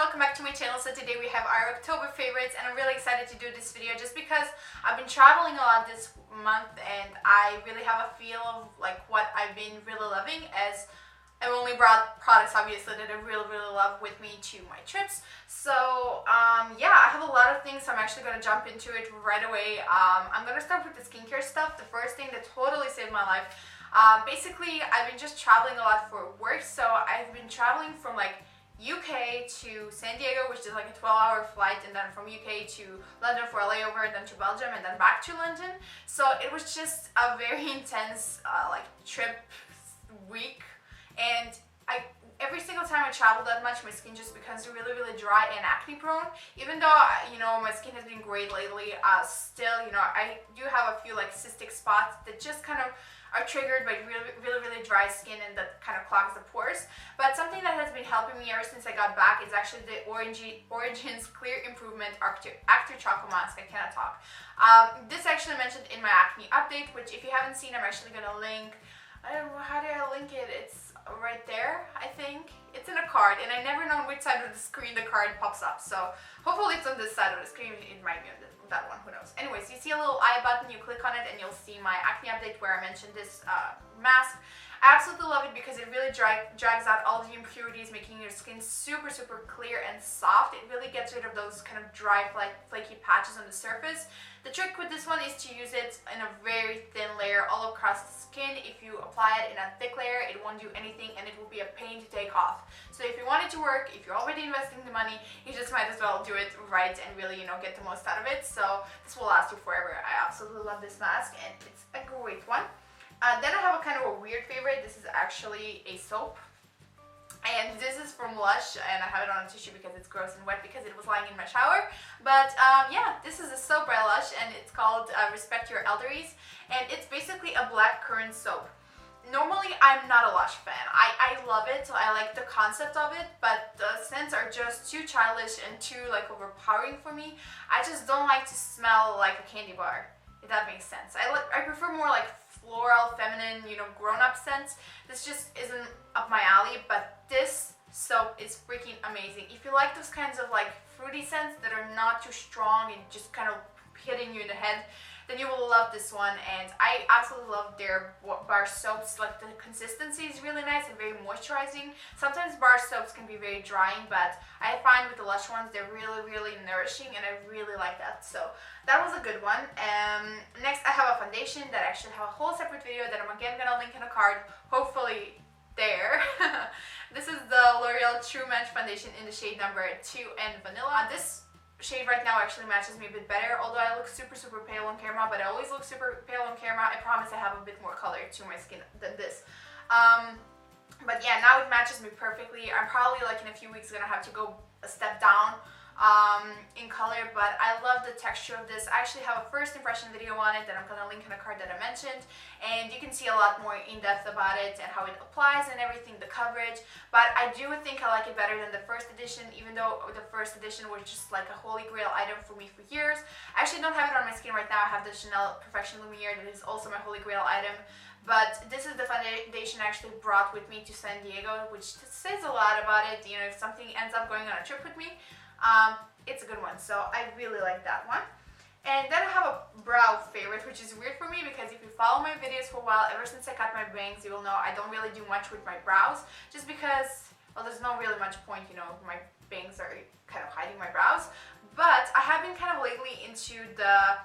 welcome back to my channel. So today we have our October favorites and I'm really excited to do this video just because I've been traveling a lot this month and I really have a feel of like what I've been really loving, as I've only brought products obviously that I really love with me to my trips. So yeah, I have a lot of things, so I'm actually going to jump into it right away. I'm going to start with the skincare stuff. The first thing that totally saved my life. Basically, I've been just traveling a lot for work, so I've been traveling from like UK to San Diego, which is like a 12-hour flight, and then from UK to London for a layover, and then to Belgium, and then back to London. So it was just a very intense like trip week, and every single time I travel that much, my skin just becomes really dry and acne prone. Even though, you know, my skin has been great lately, still, you know, I do have a few like cystic spots that just kind of are triggered by really dry skin, and that kind of clogs the pores. But something that has been helping me ever since I got back is actually the Origins Clear Improvement Active Chocolate Mask. I cannot talk. This actually mentioned in my acne update, which if you haven't seen, I'm actually gonna link. I don't know, how do I link it? It's right there, I think. It's in a card, and I never know on which side of the screen the card pops up. So hopefully it's on this side of the screen. It might be on that one, who knows. Anyways, you see a little I button, you click on it and you'll see my acne update where I mentioned this mask. I absolutely love it because it really drags out all the impurities, making your skin super clear and soft. It really gets rid of those kind of dry, flaky patches on the surface. The trick with this one is to use it in a very thin layer all across the skin. If you apply it in a thick layer, it won't do anything and it will be a pain to take off. So if you want it to work, if you're already investing the money, you just might as well do it right and really, you know, get the most out of it. So this will last you forever. I absolutely love this mask and it's a great one. Then I have a kind of a weird favorite. This is actually a soap. And this is from Lush, and I have it on a tissue because it's gross and wet because it was lying in my shower. But yeah, this is a soap by Lush, and it's called Respect Your Elderlies, and it's basically a black currant soap. Normally, I'm not a Lush fan. I love it, so I like the concept of it, but the scents are just too childish and too like overpowering for me. I just don't like to smell like a candy bar, if that makes sense. I prefer more like floral, feminine, you know, grown-up scents. This just isn't up my alley, but this soap is freaking amazing. If you like those kinds of like fruity scents that are not too strong and just kind of hitting you in the head, then you will love this one. And I absolutely love their bar soaps. Like the consistency is really nice and very moisturizing. Sometimes bar soaps can be very drying, but I find with the Lush ones they're really nourishing, and I really like that. So that was a good one. Next I have a foundation that I actually have a whole separate video that I'm again gonna link in a card, hopefully there. This is the L'Oreal True Match Foundation in the shade number 2 and Vanilla. This shade right now actually matches me a bit better, although I look super pale on camera, but I always look super pale on camera. I promise I have a bit more color to my skin than this. But yeah, now it matches me perfectly. I'm probably like in a few weeks gonna have to go a step down in color, but I love the texture of this. I actually have a first impression video on it that I'm gonna link in a card that I mentioned, and you can see a lot more in depth about it and how it applies and everything, the coverage. But I do think I like it better than the first edition, even though the first edition was just like a holy grail item for me for years. I actually don't have it on my skin right now. I have the Chanel Perfection Lumiere that is also my holy grail item. But this is the foundation I actually brought with me to San Diego, which says a lot about it. You know, if something ends up going on a trip with me, it's a good one. So I really like that one. And then I have a brow favorite, which is weird for me because if you follow my videos for a while, ever since I cut my bangs, you will know I don't really do much with my brows, just because, well, there's not really much point, you know, my bangs are kind of hiding my brows. But I have been kind of lately into the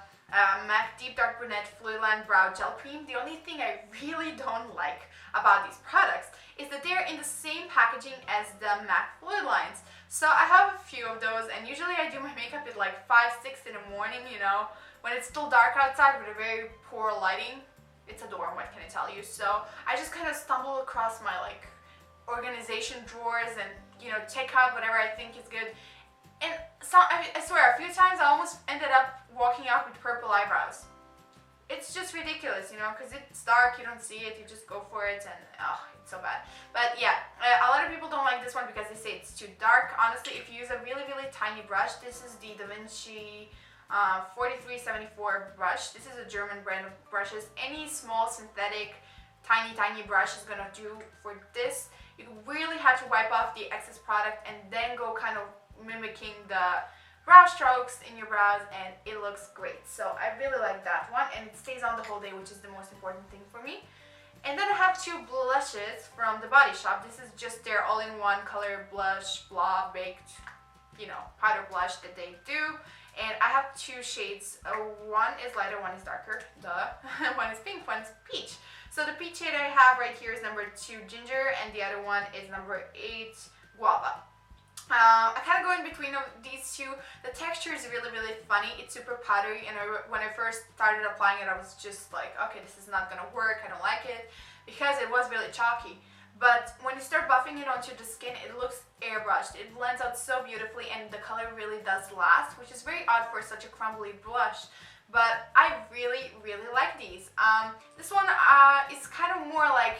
MAC Deep Dark Brunette Fluidline Brow Gel Cream. The only thing I really don't like about these products is that they're in the same packaging as the MAC Fluidlines. So I have a few of those, and usually I do my makeup at like 5, 6 in the morning, you know, when it's still dark outside with a very poor lighting. It's a dorm, what can I tell you? So I just kind of stumble across my like organization drawers and, you know, take out whatever I think is good. And so, I swear, a few times I almost ended up walking out with purple eyebrows. It's just ridiculous, you know, because it's dark, you don't see it, you just go for it, and oh, it's so bad. But yeah, a lot of people don't like this one because they say it's too dark. Honestly, if you use a really tiny brush, this is the Da Vinci 4374 brush. This is a German brand of brushes. Any small synthetic tiny brush is gonna do for this. You really have to wipe off the excess product and then go kind of mimicking the brow strokes in your brows, and it looks great. So I really like that one, and it stays on the whole day, which is the most important thing for me. And then I have two blushes from the Body Shop. This is just their all-in-one color blush, blah, baked, you know, powder blush that they do. And I have two shades. One is lighter, one is darker. Duh. One is pink, one is peach. So the peach shade I have right here is number 2 ginger, and the other one is number 8 guava. I kind of go in between of these two. The texture is really, really funny. It's super powdery, and when I first started applying it, I was just like, okay, this is not gonna work. I don't like it because it was really chalky. But when you start buffing it onto the skin, it looks airbrushed. It blends out so beautifully, and the color really does last, which is very odd for such a crumbly blush. But I really, really like these. This one is kind of more like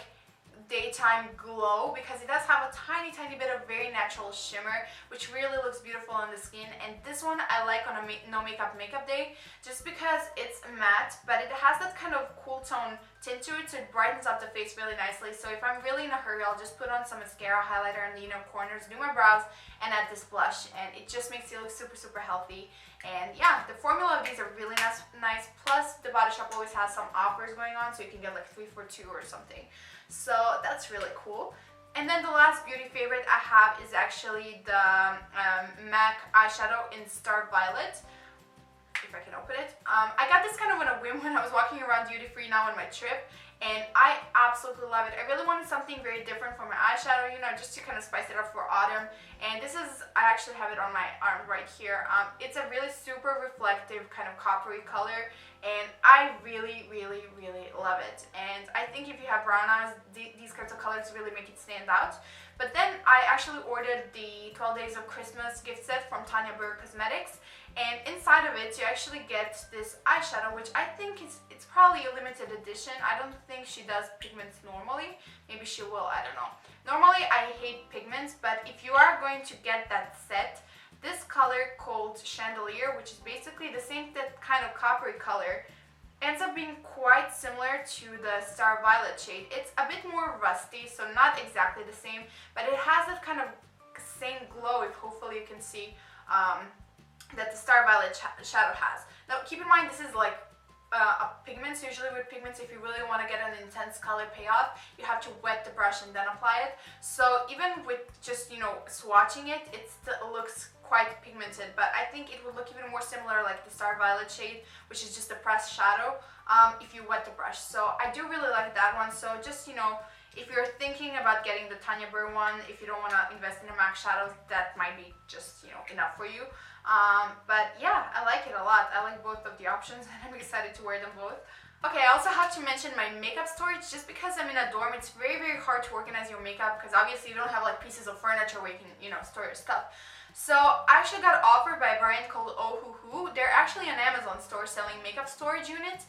daytime glow because it does have a tiny bit of very natural shimmer, which really looks beautiful on the skin. And this one I like on a no makeup day just because it's matte, but it has that kind of cool tone tint to it, so it brightens up the face really nicely. So if I'm really in a hurry, I'll just put on some mascara, highlighter in the inner corners, do my brows, and add this blush, and it just makes you look super healthy. And yeah, the formula of these are really nice. Plus the Body Shop always has some offers going on, so you can get like 3 for 2 or something. So that's really cool. And then the last beauty favorite I have is actually the MAC eyeshadow in Star Violet. If I can open it. I got this kind of on a whim when I was walking around duty free now on my trip, and I absolutely love it. I really wanted something very different for my eyeshadow, you know, just to kind of spice it up for autumn. And this is, I actually have it on my arm right here. It's a really super reflective kind of coppery color, and I really love it. And I think if you have brown eyes, these kinds of colors really make it stand out. But then I actually ordered the 12 Days of Christmas gift set from Tanya Cosmetics, and inside of it you actually get this eyeshadow, which I think it's probably a limited edition. I don't think she does pigments normally. Maybe she will, I don't know. Normally I hate pigments, but if you are going to get that set, this color called Chandelier, which is basically the same that kind of coppery color, ends up being quite similar to the Star Violet shade. It's a bit more rusty, so not exactly the same, but it has that kind of same glow, if hopefully you can see, that the Star Violet shadow has. Now keep in mind, this is like pigments. Usually with pigments, if you really want to get an intense color payoff, you have to wet the brush and then apply it. So even with just, you know, swatching it, it still looks quite pigmented, but I think it would look even more similar like the Star Violet shade, which is just a pressed shadow, if you wet the brush. So I do really like that one. So just, you know, if you're thinking about getting the Tanya Burr one, if you don't want to invest in a MAC shadow, that might be just, you know, enough for you. But yeah, I like it a lot. I like both of the options, and I'm excited to wear them both. Okay, I also have to mention my makeup storage. Just because I'm in a dorm, it's very hard to organize your makeup, because obviously you don't have like pieces of furniture where you can, you know, store your stuff. So I actually got offered by a brand called Ohuhu. They're actually an Amazon store selling makeup storage units.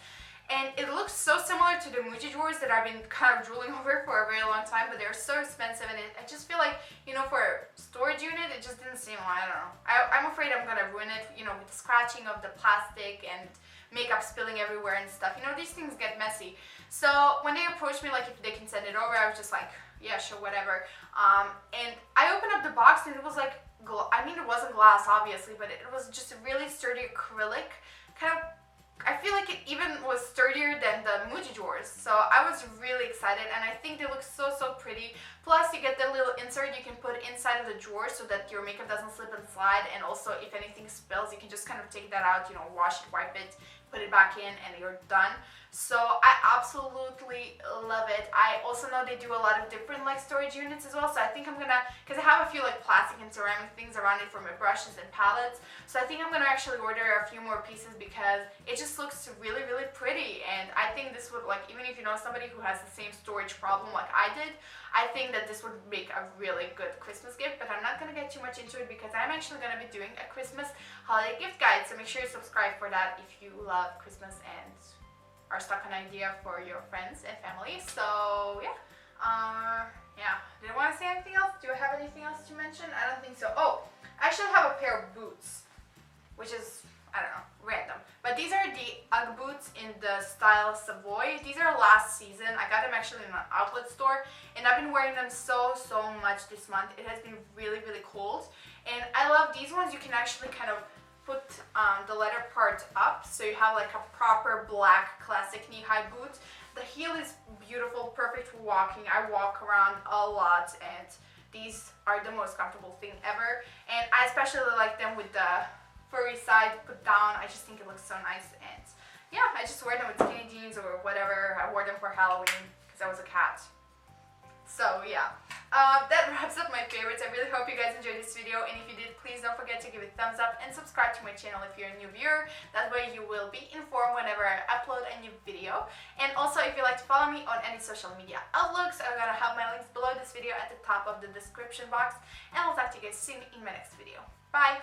And it looks so similar to the Muji drawers that I've been kind of drooling over for a very long time, but they're so expensive, and I just feel like, you know, for a storage unit, it just didn't seem, I don't know. I'm afraid I'm gonna ruin it, you know, with the scratching of the plastic and makeup spilling everywhere and stuff. You know, these things get messy. So when they approached me, like, if they can send it over, I was just like, yeah, sure, whatever. And I opened up the box, and it was like, I mean, it wasn't glass, obviously, but it was just a really sturdy acrylic, kind of. I feel like it even was sturdier than the Muji drawers, so I was really excited, and I think they look so pretty. Plus you get the little insert you can put inside of the drawer so that your makeup doesn't slip and slide, and also if anything spills you can just kind of take that out, you know, wash it, wipe it, put it back in, and you're done. So I absolutely love it. I also know they do a lot of different like storage units as well, so I think I'm gonna, because I have a few like plastic and ceramic things around it for my brushes and palettes, so I think I'm gonna actually order a few more pieces because it just looks really pretty. And I think this would, like, even if you know somebody who has the same storage problem like I did, I think that this would make a really good Christmas gift. But I'm not gonna get too much into it because I'm actually gonna be doing a Christmas holiday gift guide, so make sure you subscribe for that if you love Christmas and are stuck on an idea for your friends and family. So yeah, did I want to say anything else? Do I have anything else to mention? I don't think so. Oh, I actually have a pair of boots, which is, I don't know, random, but these are the Ugg boots in the style Savoie. These are last season. I got them actually in an outlet store, and I've been wearing them so much this month. It has been really cold, and I love these ones you can actually kind of put the leather part up, so you have like a proper black classic knee-high boot. The heel is beautiful, perfect for walking. I walk around a lot and these are the most comfortable thing ever, and I especially like them with the furry side put down. I just think it looks so nice, and yeah, I just wear them with skinny jeans or whatever. I wore them for Halloween because I was a cat. So yeah, that wraps up my favorites. I really hope you guys enjoyed this video, and if you did, please don't forget to give it a thumbs up and subscribe to my channel if you're a new viewer. That way you will be informed whenever I upload a new video. And also, if you'd like to follow me on any social media outlooks, I'm gonna have my links below this video at the top of the description box, and I'll talk to you guys soon in my next video. Bye!